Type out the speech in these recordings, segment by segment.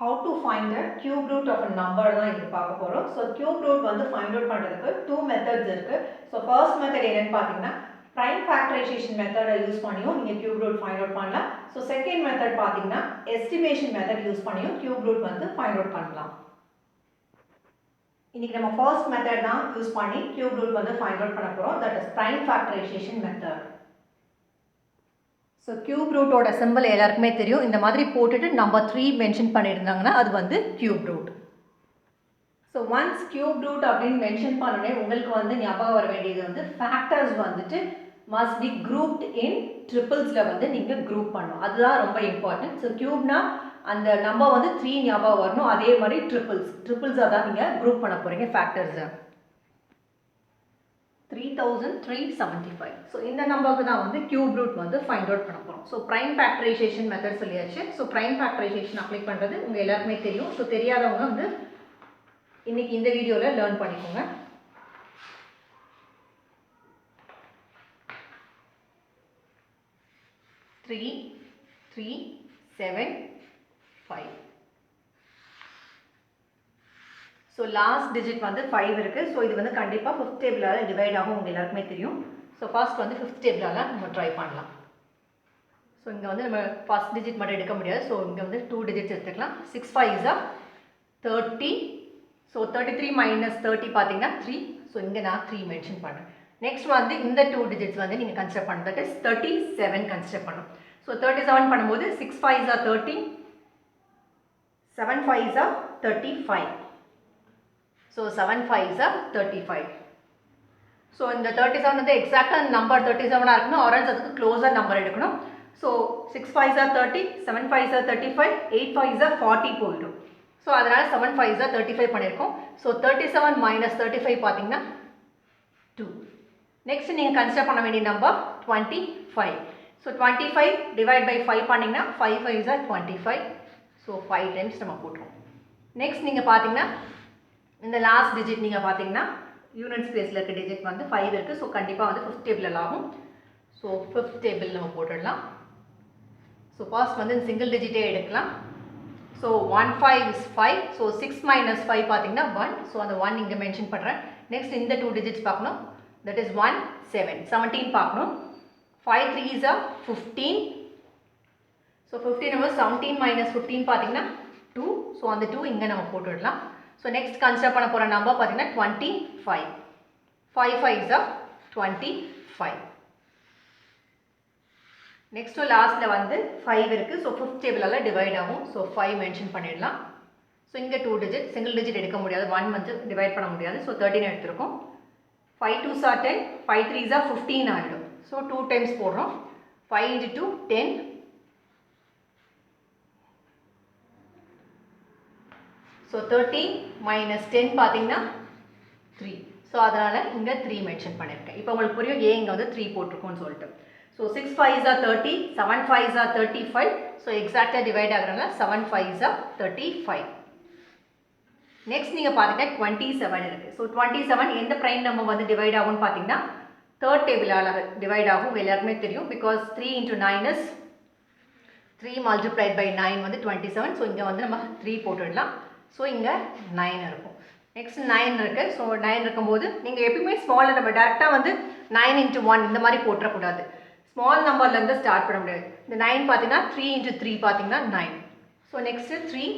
How to find the cube root of a number தான் இங்க பார்க்க போறோம். So cube root வந்து find out பண்றதுக்கு two methods இருக்கு. So first method என்னன்னு பாத்தீங்கன்னா prime factorization method யூஸ் பண்ணியும் நீங்க cube root find out பண்ணலாம். So second method பாத்தீங்கன்னா estimation method யூஸ் பண்ணியும் cube root வந்து find out பண்ணலாம். இன்னைக்கு நம்ம first method தான் யூஸ் பண்ணி cube root வந்து find out பண்ண போறோம். That is prime factorization method. So cube root ஓட symbol எல்லாருக்குமே தெரியும். இந்த மாதிரி போட்டுட்டு number 3 மென்ஷன் பண்ணியிருந்தாங்கன்னா அது வந்து cube root. So once cube root அப்படின்னு மென்ஷன் பண்ணனே உங்களுக்கு வந்து ஞாபகம் வர வேண்டியது வந்து factors வந்துட்டு must be grouped in triples-ல வந்து நீங்க group பண்ணணும். அதுதான் ரொம்ப important. So cubeனா அந்த நம்பர் வந்து 3 ஞாபகம் வரணும். அதே மாதிரி triples தான் நீங்க group பண்ண போறீங்க factors. 3375. So இந்த நம்பருக்கு தான் வந்து cube root வந்து find out பண்ண போறோம். So prime factorization method சொல்லியாச்சு. So prime factorization அப்ளை பண்றது உங்க எல்லாருக்குமே தெரியும். So தெரியாதவங்க வந்து இன்னைக்கு இந்த வீடியோல லேர்ன் பண்ணிக்கோங்க. Three, 7, 5. So last digit வந்து 5 இருக்கு. So இது வந்து கண்டிப்பா 5th டேபிளால டிவைட் ஆகும் உங்க எல்லாருக்குமே தெரியும். So first வந்து 5th டேபிளால நம்ம ட்ரை பண்ணலாம். So இங்க வந்து நம்ம first digit மட்டும் எடுக்க முடியாது. So இங்க வந்து 2 digits எடுத்துக்கலாம். 6 5 is 30. So 33 minus 30 பாத்தீங்கன்னா 3. So இங்க நான் 3 மென்ஷன் பண்றேன். நெக்ஸ்ட் வந்து இந்த 2 digits வந்து நீங்க கன்சிடர் பண்ணணும். That is 37 கன்சிடர் பண்ணணும். So 37 பண்ணும்போது 6 5 is 30. 7 5 is 35. So 7 5 is 35. So இந்த 37 வந்து எக்ஸாக்ட்டா நம்பர் 37 இருக்கணும் or else அதுக்கு க்ளோசர் நம்பர் எடுக்கணும். So 6 5 is 30, 7 5 is 35, 8 5 is 40 போயிடும். So அதனால 7 5 is 35 பண்ணிருக்கோம். So 37 minus 35 பாத்தீங்கன்னா 2. நெக்ஸ்ட் நீங்க கன்சிடர் பண்ண வேண்டிய நம்பர் 25. So 25 divide by 5 பண்ணீங்கன்னா 5 5 is 25. So 5 times நம்ம போட்டுறோம். நெக்ஸ்ட் நீங்க பாத்தீங்கன்னா இந்த லாஸ்ட் டிஜிட் நீங்க பாத்தீங்கன்னா யூனிட்ஸ் பிளேஸ்ல இருக்க டிஜிட் வந்து 5 இருக்கு. சோ கண்டிப்பா வந்து 5th டேபிள்ல ஆகும். சோ 5th டேபிள் நம்ம போட்டுடலாம். சோ ஃபர்ஸ்ட் வந்து சிங்கிள் டிஜிட்டே எடுக்கலாம். So 1 5 is 5. சோ 6 minus 5 பாத்தீங்கன்னா 1. சோ அந்த 1 இங்க மென்ஷன் பண்றேன். நெக்ஸ்ட் இந்த 2 டிஜிட்ஸ் பார்க்கணும். That is 1 7. 17 பார்க்கணும். 5 3 is 15. So 15 நம்ம 17 minus 15 பாத்தீங்கன்னா 2. சோ அந்த 2 இங்க நம்ம போட்டுடலாம். So next consider பண்ண போற number பாத்தீங்கன்னா 25. 5 5 is 25. Next to lastல வந்து 5 இருக்கு. So 5th டேபிளால டிவைட் ஆகும். So 5 மென்ஷன் பண்ணிடலாம். So இங்க 2 digit சிங்கிள் டிஜிட் எடுக்க முடியாது. 1 வந்து டிவைட் பண்ண முடியாது. So 13 எடுத்துறோம். 5 2s are 10, 5 3s are 15 ஆயிடும். So 2 times போடுறோம். 5 into 2 10. So 13 minus 10 பாத்தீங்கன்னா 3. So அதனால இங்க 3 மென்ஷன் பண்ணிருக்கேன். இப்போ உங்களுக்கு புரியும் ஏன் இங்க வந்து 3 போட்டுருக்கோம்னு சொல்லிட்டு. So 6 5 is 30, 7 5 is 35. So எக்ஸாக்ட்டா டிவைட் ஆகுறனால 7 5 is 35. நெக்ஸ்ட் நீங்க பாத்தீங்கன்னா 27 இருக்கு. So 27 எந்த பிரைம் நம்பர் வந்து டிவைட் ஆகும்னு பாத்தீங்கன்னா 3rd டேபிளால டிவைட் ஆகும். எல்லாருக்குமே தெரியும் because 3 into 9 is 3 multiplied by 9 வந்து 27. So இங்க வந்து நம்ம 3 போட்டுடலாம். So இங்க 9 இருக்கும். நெக்ஸ்ட் 9 இருக்கு. So 9 இருக்கும்போது நீங்க எப்பவுமே ஸ்மால் நம்பர் டைரக்டா வந்து 9 into 1 இந்த மாதிரி போட்ற கூடாது. ஸ்மால் நம்பர்ல இருந்து ஸ்டார்ட் பண்ண முடியாது. இந்த 9 பாத்தீங்கன்னா 3 into 3 பாத்தீங்கன்னா 9. So next 3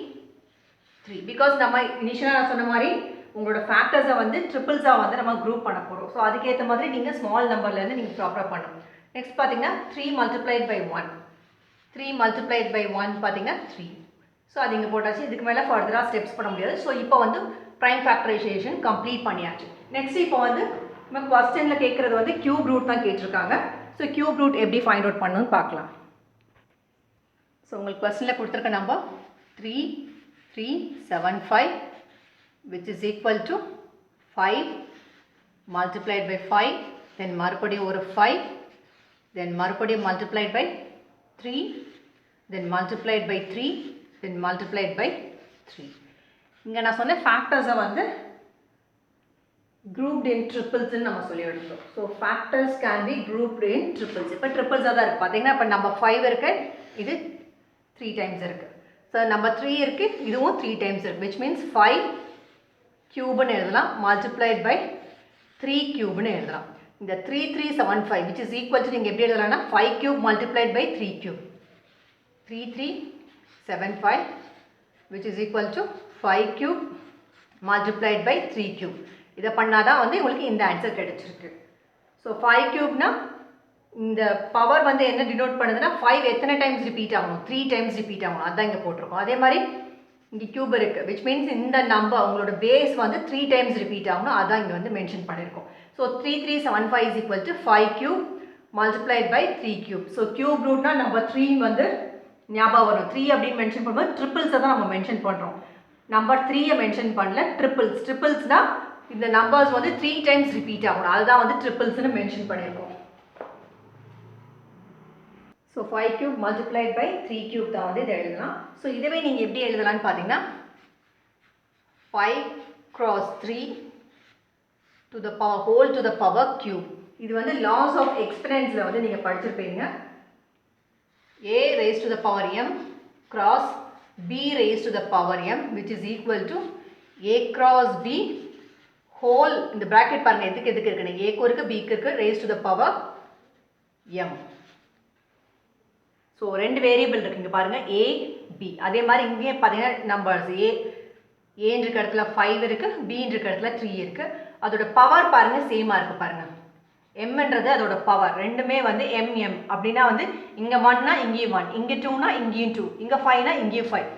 because நம்ம இனிஷியலா நான் சொன்ன மாதிரி உங்களோட ஃபேக்டர்ஸை வந்து ட்ரிபிள்ஸா வந்து நம்ம குரூப் பண்ண போறோம். ஸோ அதுக்கேற்ற மாதிரி நீங்க ஸ்மால் நம்பர்ல இருந்து நீங்க ப்ராப்பரா பண்ணணும். நெக்ஸ்ட் பாத்தீங்கன்னா 3 multiplied by 1. 3 multiplied by 1 பாத்தீங்கன்னா 3. ஸோ அது இங்க போட்டாச்சு. இதுக்கு மேல ஃபர்தரா ஸ்டெப்ஸ் பண்ண முடியாது. ஸோ இப்போ வந்து prime factorization கம்ப்ளீட் பண்ணியாச்சு. நெக்ஸ்ட் இப்போ வந்து நம்ம क्वेश्चनல கேக்குறது வந்து cube root தான் கேட்டிருக்காங்க. ஸோ cube root எப்படி ஃபைண்ட் அவுட் பண்ணனும்னு பார்க்கலாம். ஸோ உங்களுக்கு क्वेश्चनல கொடுத்திருக்க number 3 3 7 5 which is equal to 5 multiplied by 5, then மறுபடியும் ஒரு 5, then மறுபடியும் multiplied by 3, then multiplied by 3, then multiplied by 3. இங்க நான் சொன்ன ஃபேக்டர்ஸை வந்து grouped in triples ன்னு நம்ம சொல்லி எடுத்தோம். So factors can be grouped in triples. இப்போ triples தான் இருக்கு. பாத்தீங்கன்னா இப்போ நம்பர் 5 இருக்கு. இது 3 times இருக்கு. ஸோ நம்பர் 3 இருக்குது, இதுவும் 3 டைம்ஸ் இருக்குது, விச் மீன்ஸ் 5 க்யூப்னு எழுதலாம், மல்டிப்ளைட் பை 3 க்யூப்னு எழுதலாம். இந்த 3375 which is equal to நீங்கள் எப்படி எழுதலாம்னா 5 cube multiplied by 3 cube. 3375 which is equal to 5 cube multiplied by 3 cube. இதை பண்ணாதான் வந்து உங்களுக்கு இந்த ஆன்சர் கிடைச்சிருக்கு. ஸோ 5 cube னா இந்த பவர் வந்து என்ன டினோட் பண்ணுதுன்னா 5 எத்தனை டைம்ஸ் ரிப்பீட் ஆகணும், 3 டைம்ஸ் ரிப்பீட் ஆகணும், அதுதான் இங்கே போட்டிருக்கோம். அதே மாதிரி இங்கே கியூப் இருக்குது, விச் மீன்ஸ் இந்த நம்பர் உங்களோட பேஸ் வந்து 3 டைம்ஸ் ரிப்பீட் ஆகணும், அதான் இங்கே வந்து மென்ஷன் பண்ணியிருக்கோம். So 3375 is equal to 5 cube multiplied by 3 cube. So cube ரூட்னா நம்பர் 3 வந்து ஞாபகம் வரும். 3 அப்படின்னு மென்ஷன் பண்ணும்போது ட்ரிபிள்ஸை தான் நம்ம மென்ஷன் பண்ணுறோம். நம்பர் 3யை மென்ஷன் பண்ணல, ட்ரிபிள்ஸ்னால் இந்த நம்பர்ஸ் வந்து 3 டைம்ஸ் ரிப்பீட் ஆகணும், அதுதான் வந்து ட்ரிபிள்ஸ்னு மென்ஷன் பண்ணியிருக்கோம். So 5 cube multiplied by 3 cube தான் வந்து இதை எழுதலாம். ஸோ இதுவே நீங்கள் எப்படி எழுதலான்னு பார்த்தீங்கன்னா 5 cross 3 to the power whole to the power cube. இது வந்து laws of exponentsல வந்து நீங்கள் படிச்சிருப்பீங்க. a raised to the power m cross b raised to the power m which is equal to a cross b whole, இந்த bracket பாருங்க எதுக்கு இருக்குன்னு, a க்கு இருக்கு b க்கு இருக்கு, raised to the power m. So 2 variable இருக்குங்க பாருங்க, a b. அதே மாதிரி இங்கேயே பார்த்தீங்கன்னா நம்பர்ஸ் ஏன்ற இடத்துல 5 இருக்குது, பின்ற இடத்துல 3 இருக்குது. அதோட பவர் பாருங்கள் சேமாக இருக்குது பாருங்கள். எம்ன்றது அதோட பவர், ரெண்டுமே வந்து mm அப்படின்னா வந்து இங்கே 1னா இங்கேயும் 1, இங்கே 2னா இங்கேயும் 2, இங்கே 5னா இங்கேயும் 5.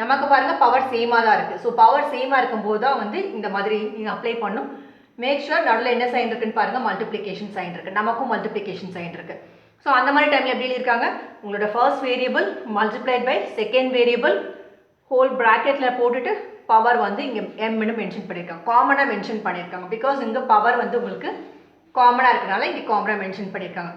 நமக்கு பாருங்கள் பவர் சேமாக தான் இருக்குது. ஸோ பவர் சேமாக இருக்கும்போது தான் வந்து இந்த மாதிரி நீங்கள் அப்ளை பண்ணும். மேக் ஷுர் நடுவில் என்ன சைன் இருக்குன்னு பாருங்கள், மல்டிப்ளிகேஷன் சைன் இருக்குது, நமக்கும் மல்டிப்ளிகேஷன் சைன் இருக்குது. ஸோ அந்த மாதிரி டைமில் எப்படி இருக்காங்க, உங்களோட first variable multiplied by second variable whole ப்ராக்கெட்டில் போட்டுட்டு பவர் வந்து இங்கே எம்னு மென்ஷன் பண்ணியிருக்காங்க, காமனாக மென்ஷன் பண்ணியிருக்காங்க. பிகாஸ் இங்கே பவர் வந்து உங்களுக்கு காமனாக இருக்கிறனால இங்கே காமனாக மென்ஷன் பண்ணியிருக்காங்க.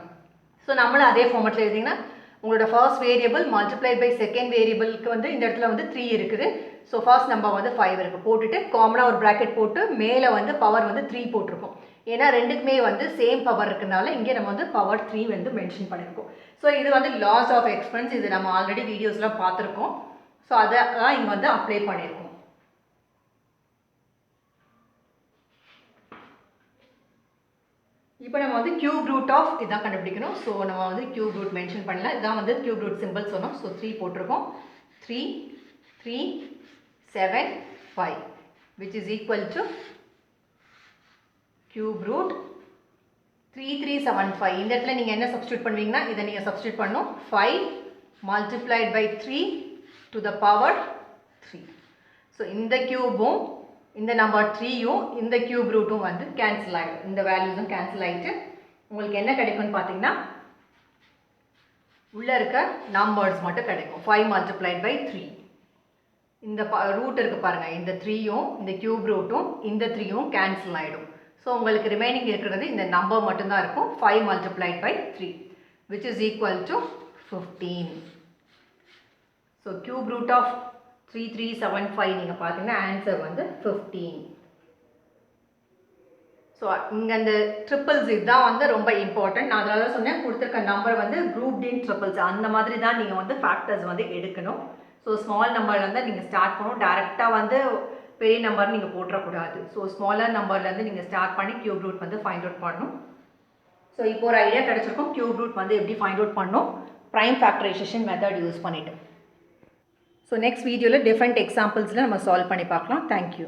ஸோ நம்மளும் அதே ஃபார்மெட்டில் எழுதிங்கன்னா உங்களோட first variable multiplied by second வேரியபிளுக்கு வந்து இந்த இடத்துல வந்து 3 இருக்குது. ஸோ ஃபர்ஸ்ட் நம்பர் வந்து 5 இருக்குது, போட்டுட்டு காமனாக ஒரு ப்ராக்கெட் போட்டு மேலே வந்து பவர் வந்து 3 போட்டிருக்கோம். ஏன்னா ரெண்டுக்குமே வந்து சேம் பவர் இருக்கிறனால இங்கே நம்ம வந்து பவர் 3 வந்து மென்ஷன் பண்ணியிருக்கோம். ஸோ இது வந்து லாஸ் ஆஃப் எக்ஸ்பென்ஸ், இது நம்ம ஆல்ரெடி வீடியோஸ்லாம் பார்த்துருக்கோம். ஸோ அதை தான் இங்கே வந்து அப்ளை பண்ணியிருக்கோம். இப்போ நம்ம வந்து கியூப் ரூட் ஆஃப் இதான் கண்டுபிடிக்கணும். ஸோ நம்ம வந்து கியூப் ரூட் மென்ஷன் பண்ணல, இதான் வந்து கியூப் ரூட் சிம்பிள் சொன்னோம். ஸோ 3 போட்டிருக்கோம், 3 3 7 5 which is equal to cube root 3375. இந்த இடத்துல நீங்கள் என்ன சப்ஸ்டியூட் பண்ணுவீங்கன்னா இதை நீங்கள் சப்ஸ்டியூட் பண்ணணும், 5 multiplied by 3 to the power 3. So இந்த கியூபும் இந்த நம்பர் 3யும் இந்த கியூப் ரூட்டும் வந்து கேன்சல் ஆகிடும், இந்த வேல்யூஸும் கேன்சல் ஆகிட்டு உங்களுக்கு என்ன கிடைக்கும்னு பார்த்தீங்கன்னா உள்ளே இருக்க நம்பர்ஸ் மட்டும் கிடைக்கும். 5 multiplied by 3, இந்த ரூட் இருக்குது பாருங்கள், இந்த 3யும் இந்த கியூப் ரூட்டும் இந்த 3யும் கேன்சல் ஆகிடும். ஸோ உங்களுக்கு ரிமைனிங் இருக்கிறது இந்த நம்பர் மட்டும்தான் இருக்கும், 5 multiplied by 3 which is equal to 15. So cube root of 3375 நீங்கள் பார்த்தீங்கன்னா ஆன்சர் வந்து 15. ஸோ இங்கே அந்த ட்ரிபிள்ஸ் இதுதான் வந்து ரொம்ப இம்பார்ட்டன்ட். நான் அதனால தான் சொன்னேன் கொடுத்துருக்க நம்பர் வந்து குரூப்ட் இன் ட்ரிபிள்ஸ், அந்த மாதிரி தான் நீங்கள் வந்து ஃபேக்டர்ஸ் வந்து எடுக்கணும். ஸோ ஸ்மால் நம்பர்லேருந்து நீங்கள் ஸ்டார்ட் பண்ணணும், டேரெக்டாக வந்து பெரிய நம்பர் நீங்கள் போட்டுறக்கூடாது. ஸோ ஸ்மாலர் நம்பர்லேருந்து நீங்கள் ஸ்டார்ட் பண்ணி கியூப் ரூட் வந்து ஃபைண்ட் அவுட் பண்ணணும். ஸோ இப்போ ஒரு ஐடியா கிடச்சிருக்கும் கியூப் ரூட் வந்து எப்படி ஃபைண்ட் அவுட் பண்ணணும், ப்ரைம் ஃபேக்டரைசேஷன் மெத்தட் யூஸ் பண்ணிவிட்டு. ஸோ நெக்ஸ்ட் வீடியோவில் டிஃப்ரெண்ட் எக்ஸாம்பிள்ஸில் நம்ம சால்வ் பண்ணி பார்க்கலாம். தேங்க்யூ.